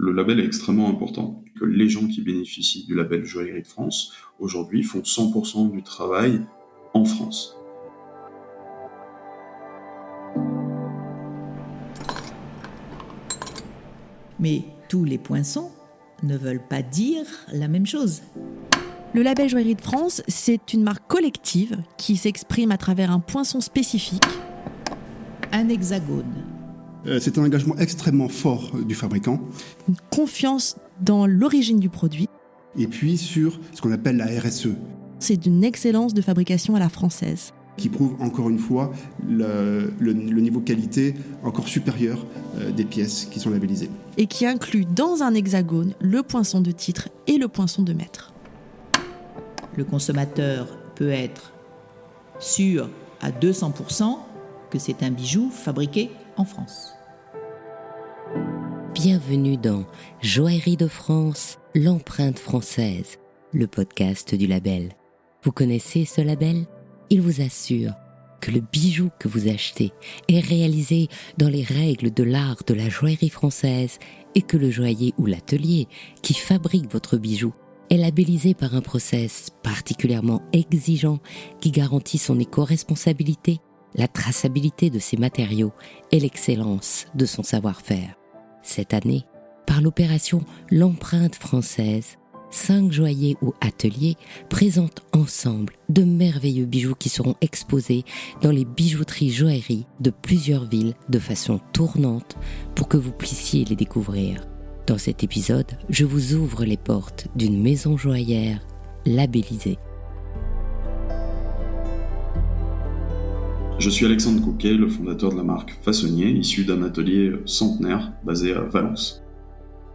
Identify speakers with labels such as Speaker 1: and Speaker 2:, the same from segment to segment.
Speaker 1: Le label est extrêmement important. Que les gens qui bénéficient du label Joaillerie de France, aujourd'hui, font 100% du travail en France.
Speaker 2: Mais tous les poinçons ne veulent pas dire la même chose.
Speaker 3: Le label Joaillerie de France, c'est une marque collective qui s'exprime à travers un poinçon spécifique.
Speaker 2: Un hexagone.
Speaker 4: C'est un engagement extrêmement fort du fabricant.
Speaker 3: Une confiance dans l'origine du produit.
Speaker 4: Et puis sur ce qu'on appelle la RSE.
Speaker 3: C'est d'une excellence de fabrication à la française.
Speaker 4: Qui prouve encore une fois le niveau qualité encore supérieur des pièces qui sont labellisées.
Speaker 3: Et qui inclut dans un hexagone le poinçon de titre et le poinçon de maître.
Speaker 2: Le consommateur peut être sûr à 200% que c'est un bijou fabriqué en France.
Speaker 5: Bienvenue dans Joaillerie de France, l'empreinte française, le podcast du label. Vous connaissez ce label ? Il vous assure que le bijou que vous achetez est réalisé dans les règles de l'art de la joaillerie française et que le joaillier ou l'atelier qui fabrique votre bijou est labellisé par un process particulièrement exigeant qui garantit son éco-responsabilité, la traçabilité de ses matériaux et l'excellence de son savoir-faire. Cette année, par l'opération L'empreinte française, 5 joailliers ou ateliers présentent ensemble de merveilleux bijoux qui seront exposés dans les bijouteries joailleries de plusieurs villes de façon tournante pour que vous puissiez les découvrir. Dans cet épisode, je vous ouvre les portes d'une maison joaillère labellisée.
Speaker 1: Je suis Alexandre Couquet, le fondateur de la marque Façonnier, issu d'un atelier centenaire basé à Valence.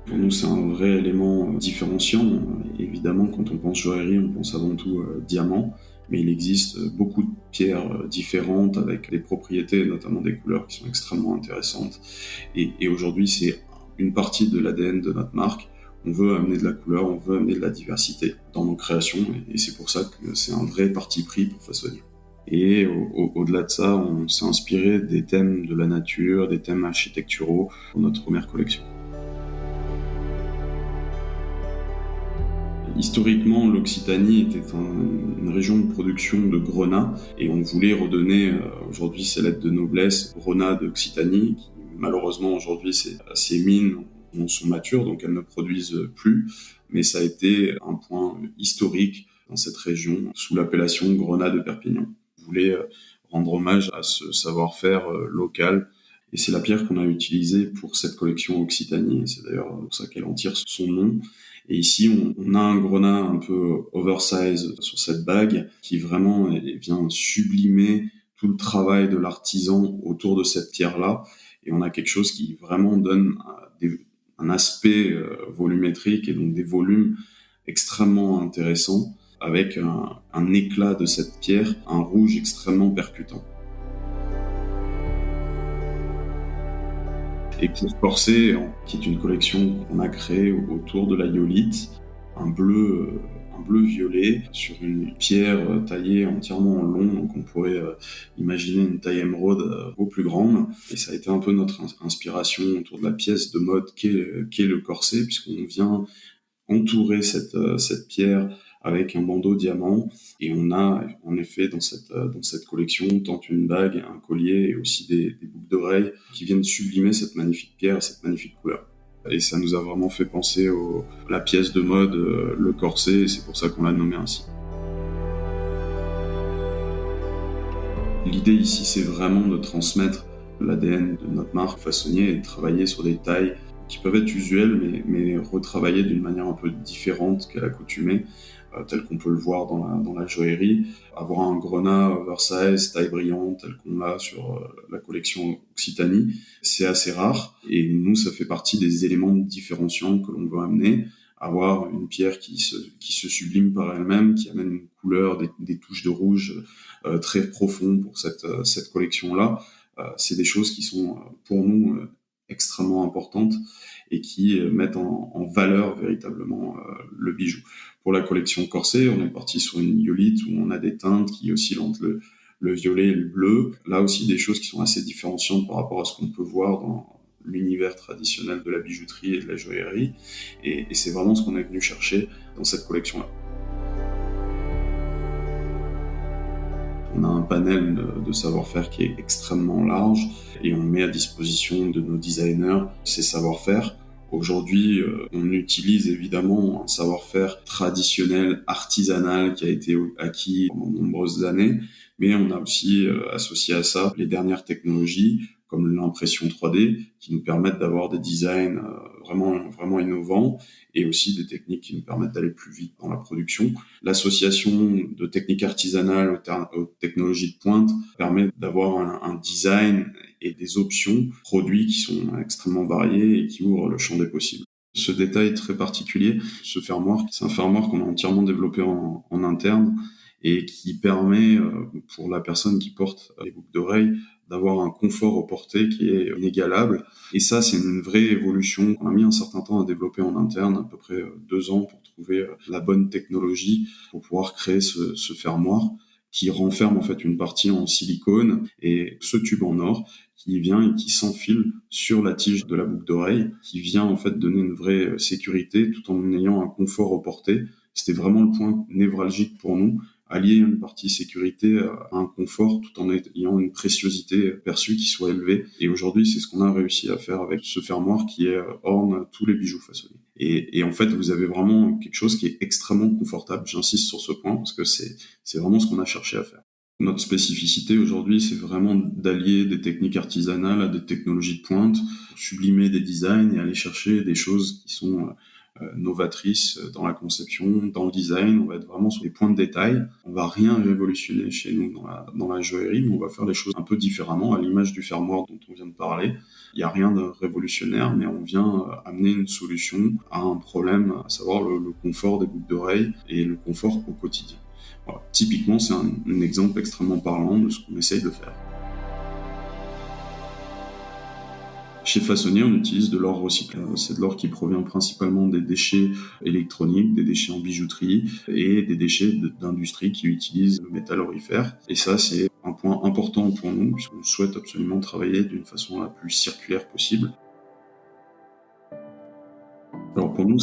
Speaker 1: Pour nous, c'est un vrai élément différenciant. Évidemment, quand on pense joaillerie, on pense avant tout diamant, mais il existe beaucoup de pierres différentes avec des propriétés, notamment des couleurs qui sont extrêmement intéressantes. Et aujourd'hui, c'est une partie de l'ADN de notre marque. On veut amener de la couleur, on veut amener de la diversité dans nos créations, et c'est pour ça que c'est un vrai parti pris pour Façonnier. Et au-delà de ça, on s'est inspiré des thèmes de la nature, des thèmes architecturaux pour notre première collection. Historiquement, l'Occitanie était une région de production de grenat et on voulait redonner aujourd'hui ses lettres de noblesse au grenat d'Occitanie. Qui, malheureusement, aujourd'hui, ces mines sont matures, donc elles ne produisent plus. Mais ça a été un point historique dans cette région sous l'appellation grenat de Perpignan. On voulait rendre hommage à ce savoir-faire local. Et c'est la pierre qu'on a utilisée pour cette collection Occitanie. Et c'est d'ailleurs pour ça qu'elle en tire son nom. Et ici, on a un grenat un peu oversize sur cette bague qui vraiment vient sublimer tout le travail de l'artisan autour de cette pierre-là. Et on a quelque chose qui vraiment donne un aspect volumétrique et donc des volumes extrêmement intéressants avec un éclat de cette pierre, un rouge extrêmement percutant. Et pour Corset, qui est une collection qu'on a créée autour de la iolite, un bleu violet sur une pierre taillée entièrement en long, donc on pourrait imaginer une taille émeraude au plus grande. Et ça a été un peu notre inspiration autour de la pièce de mode qu'est le corset, puisqu'on vient entourer cette pierre avec un bandeau diamant, et on a en effet dans cette collection tant une bague, un collier et aussi des boucles d'oreilles qui viennent sublimer cette magnifique pierre, cette magnifique couleur. Et ça nous a vraiment fait penser à la pièce de mode, le corset, et c'est pour ça qu'on l'a nommé ainsi. L'idée ici, c'est vraiment de transmettre l'ADN de notre marque Façonnier et de travailler sur des tailles qui peuvent être usuelles, mais retravaillées d'une manière un peu différente qu'à l'accoutumée, tel qu'on peut le voir dans la joaillerie. Avoir un grenat oversize, taille brillante, tel qu'on l'a sur la collection Occitanie, c'est assez rare. Et nous, ça fait partie des éléments différenciants que l'on veut amener. Avoir une pierre qui se sublime par elle-même, qui amène une couleur, des touches de rouge très profondes pour cette collection-là. C'est des choses qui sont, pour nous, extrêmement importantes et qui mettent en valeur véritablement le bijou. Pour la collection Corset, on est parti sur une iolite où on a des teintes qui oscillent entre le violet et le bleu. Là aussi, des choses qui sont assez différenciantes par rapport à ce qu'on peut voir dans l'univers traditionnel de la bijouterie et de la joaillerie. Et c'est vraiment ce qu'on est venu chercher dans cette collection-là. On a un panel de savoir-faire qui est extrêmement large et on met à disposition de nos designers ces savoir-faire. Aujourd'hui, on utilise évidemment un savoir-faire traditionnel, artisanal, qui a été acquis pendant de nombreuses années, mais on a aussi associé à ça les dernières technologies, comme l'impression 3D, qui nous permettent d'avoir des designs vraiment innovants, et aussi des techniques qui nous permettent d'aller plus vite dans la production. L'association de techniques artisanales aux technologies de pointe permet d'avoir un design et des options produits qui sont extrêmement variés et qui ouvrent le champ des possibles. Ce détail très particulier, ce fermoir, c'est un fermoir qu'on a entièrement développé en interne et qui permet, pour la personne qui porte les boucles d'oreilles, d'avoir un confort au porté qui est inégalable. Et ça, c'est une vraie évolution. On a mis un certain temps à développer en interne, à peu près 2 ans, pour trouver la bonne technologie pour pouvoir créer ce fermoir qui renferme en fait une partie en silicone et ce tube en or qui vient et qui s'enfile sur la tige de la boucle d'oreille, qui vient en fait donner une vraie sécurité tout en ayant un confort au porté. C'était vraiment le point névralgique pour nous, allier une partie sécurité à un confort tout en ayant une préciosité perçue qui soit élevée. Et aujourd'hui, c'est ce qu'on a réussi à faire avec ce fermoir qui orne tous les bijoux façonnés. Et en fait, vous avez vraiment quelque chose qui est extrêmement confortable. J'insiste sur ce point parce que c'est vraiment ce qu'on a cherché à faire. Notre spécificité aujourd'hui, c'est vraiment d'allier des techniques artisanales à des technologies de pointe, sublimer des designs et aller chercher des choses qui sont novatrices dans la conception, dans le design. On va être vraiment sur les points de détail. On va rien révolutionner chez nous dans la joaillerie, mais on va faire les choses un peu différemment, à l'image du fermoir dont on vient de parler. Il n'y a rien de révolutionnaire, mais on vient amener une solution à un problème, à savoir le confort des boucles d'oreilles et le confort au quotidien. Voilà. Typiquement, c'est un exemple extrêmement parlant de ce qu'on essaye de faire. Chez Façonnier, on utilise de l'or recyclé. C'est de l'or qui provient principalement des déchets électroniques, des déchets en bijouterie et des déchets d'industrie qui utilisent le métal aurifère. Et ça, c'est un point important pour nous, puisqu'on souhaite absolument travailler d'une façon la plus circulaire possible. Alors pour nous,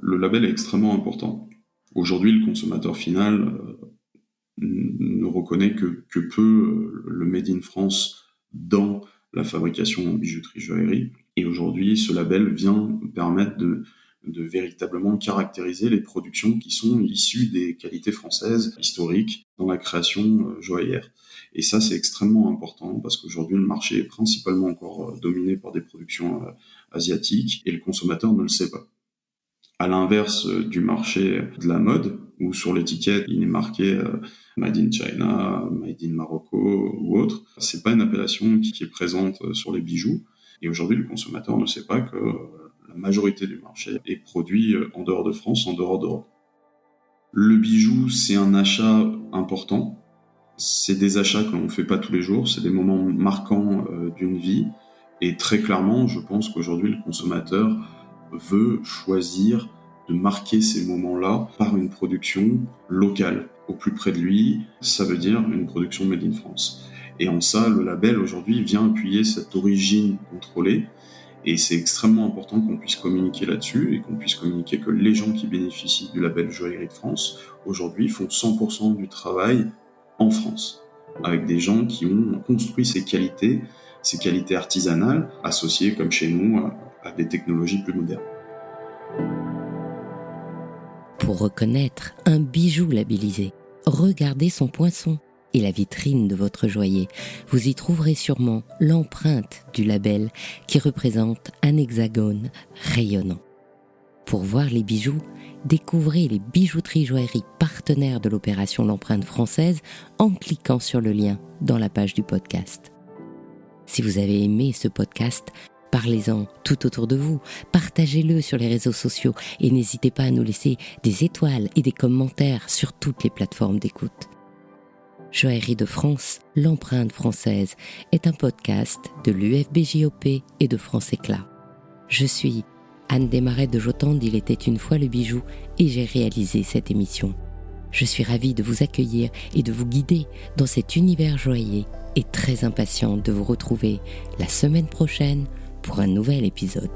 Speaker 1: le label est extrêmement important. Aujourd'hui, le consommateur final ne reconnaît que peu le Made in France dans la fabrication en bijouterie joaillerie. Et aujourd'hui, ce label vient permettre de véritablement caractériser les productions qui sont issues des qualités françaises historiques dans la création joaillière. Et ça, c'est extrêmement important parce qu'aujourd'hui, le marché est principalement encore dominé par des productions asiatiques et le consommateur ne le sait pas. À l'inverse du marché de la mode, où sur l'étiquette, il est marqué Made in China, Made in Morocco ou autre. C'est pas une appellation qui est présente sur les bijoux. Et aujourd'hui, le consommateur ne sait pas que la majorité du marché est produit en dehors de France, en dehors d'Europe. Le bijou, c'est un achat important. C'est des achats que l'on ne fait pas tous les jours. C'est des moments marquants d'une vie. Et très clairement, je pense qu'aujourd'hui, le consommateur veut choisir de marquer ces moments-là par une production locale, au plus près de lui. Ça veut dire une production made in France. Et en ça, le label aujourd'hui vient appuyer cette origine contrôlée. Et c'est extrêmement important qu'on puisse communiquer là-dessus et qu'on puisse communiquer que les gens qui bénéficient du label Joaillerie de France, aujourd'hui, font 100% du travail en France, avec des gens qui ont construit ces qualités artisanales, associées, comme chez nous, à des technologies plus modernes.
Speaker 5: Pour reconnaître un bijou labellisé, regardez son poinçon et la vitrine de votre joaillier. Vous y trouverez sûrement l'empreinte du label qui représente un hexagone rayonnant. Pour voir les bijoux, découvrez les bijouteries joailleries partenaires de l'opération L'Empreinte Française en cliquant sur le lien dans la page du podcast. Si vous avez aimé ce podcast, parlez-en tout autour de vous, partagez-le sur les réseaux sociaux et n'hésitez pas à nous laisser des étoiles et des commentaires sur toutes les plateformes d'écoute. Joaillerie de France, l'empreinte française est un podcast de l'UFBJOP et de France Éclat. Je suis Anne Desmarais de Jotande, il était une fois le bijou et j'ai réalisé cette émission. Je suis ravie de vous accueillir et de vous guider dans cet univers joaillier et très impatiente de vous retrouver la semaine prochaine pour un nouvel épisode.